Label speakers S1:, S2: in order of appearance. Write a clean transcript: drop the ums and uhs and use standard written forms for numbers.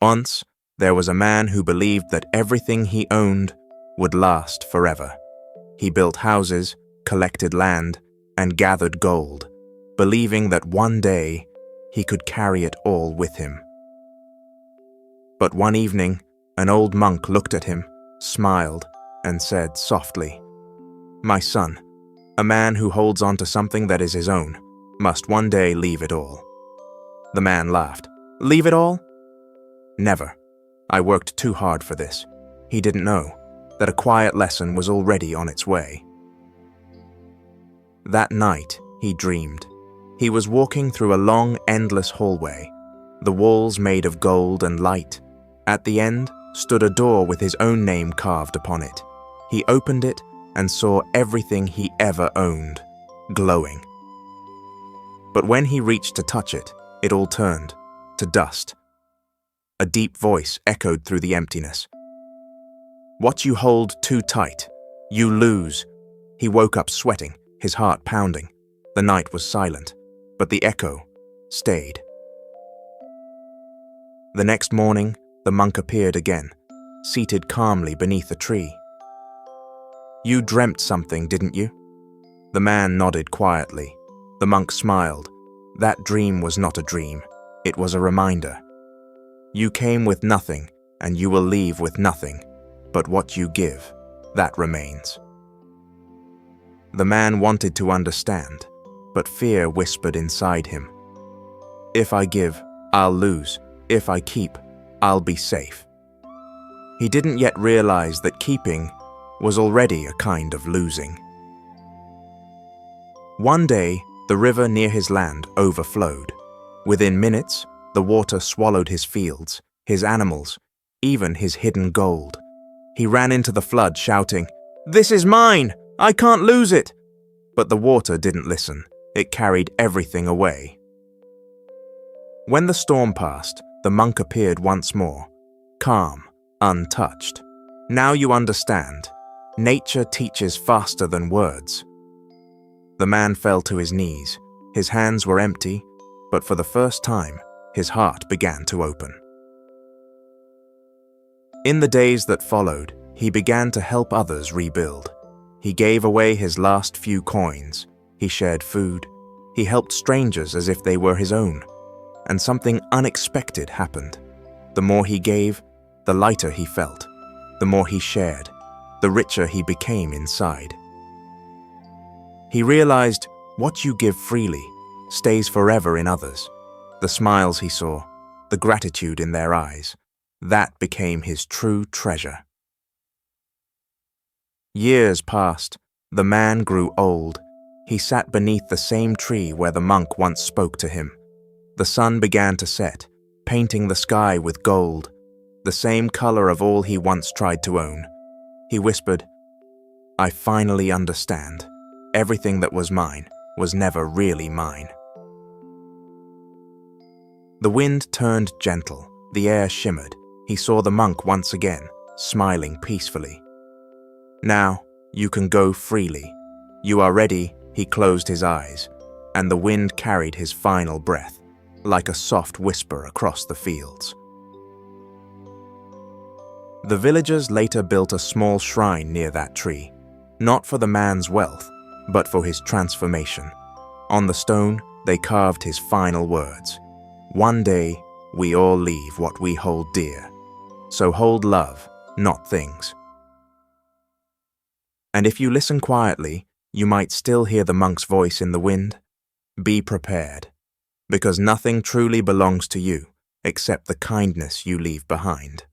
S1: Once, there was a man who believed that everything he owned would last forever. He built houses, collected land, and gathered gold, believing that one day he could carry it all with him. But one evening, an old monk looked at him, smiled, and said softly, "My son, a man who holds on to something that is his own must one day leave it all." The man laughed. "Leave it all? Never. I worked too hard for this." He didn't know that a quiet lesson was already on its way. That night, he dreamed. He was walking through a long, endless hallway, the walls made of gold and light. At the end stood a door with his own name carved upon it. He opened it and saw everything he ever owned, glowing. But when he reached to touch it, it all turned to dust. A deep voice echoed through the emptiness. "What you hold too tight, you lose." He woke up sweating, his heart pounding. The night was silent, but the echo stayed. The next morning, the monk appeared again, seated calmly beneath a tree. "You dreamt something, didn't you?" The man nodded quietly. The monk smiled. "That dream was not a dream. It was a reminder. You came with nothing, and you will leave with nothing, but what you give, that remains." The man wanted to understand, but fear whispered inside him. "If I give, I'll lose. If I keep, I'll be safe." He didn't yet realize that keeping was already a kind of losing. One day, the river near his land overflowed. Within minutes, the water swallowed his fields, his animals, even his hidden gold. He ran into the flood, shouting, "This is mine! I can't lose it!" But the water didn't listen. It carried everything away. When the storm passed, the monk appeared once more, calm, untouched. "Now you understand. Nature teaches faster than words." The man fell to his knees. His hands were empty, but for the first time, his heart began to open. In the days that followed, he began to help others rebuild. He gave away his last few coins. He shared food. He helped strangers as if they were his own. And something unexpected happened. The more he gave, the lighter he felt. The more he shared, the richer he became inside. He realized what you give freely stays forever in others. The smiles he saw, the gratitude in their eyes, that became his true treasure. Years passed. The man grew old. He sat beneath the same tree where the monk once spoke to him. The sun began to set, painting the sky with gold, the same color of all he once tried to own. He whispered, "I finally understand. Everything that was mine was never really mine." The wind turned gentle. The air shimmered. He saw the monk once again, smiling peacefully. "Now, you can go freely. You are ready." He closed his eyes, and the wind carried his final breath, like a soft whisper across the fields. The villagers later built a small shrine near that tree, not for the man's wealth, but for his transformation. On the stone, they carved his final words, "One day, we all leave what we hold dear. So hold love, not things." And if you listen quietly, you might still hear the monk's voice in the wind. Be prepared, because nothing truly belongs to you except the kindness you leave behind.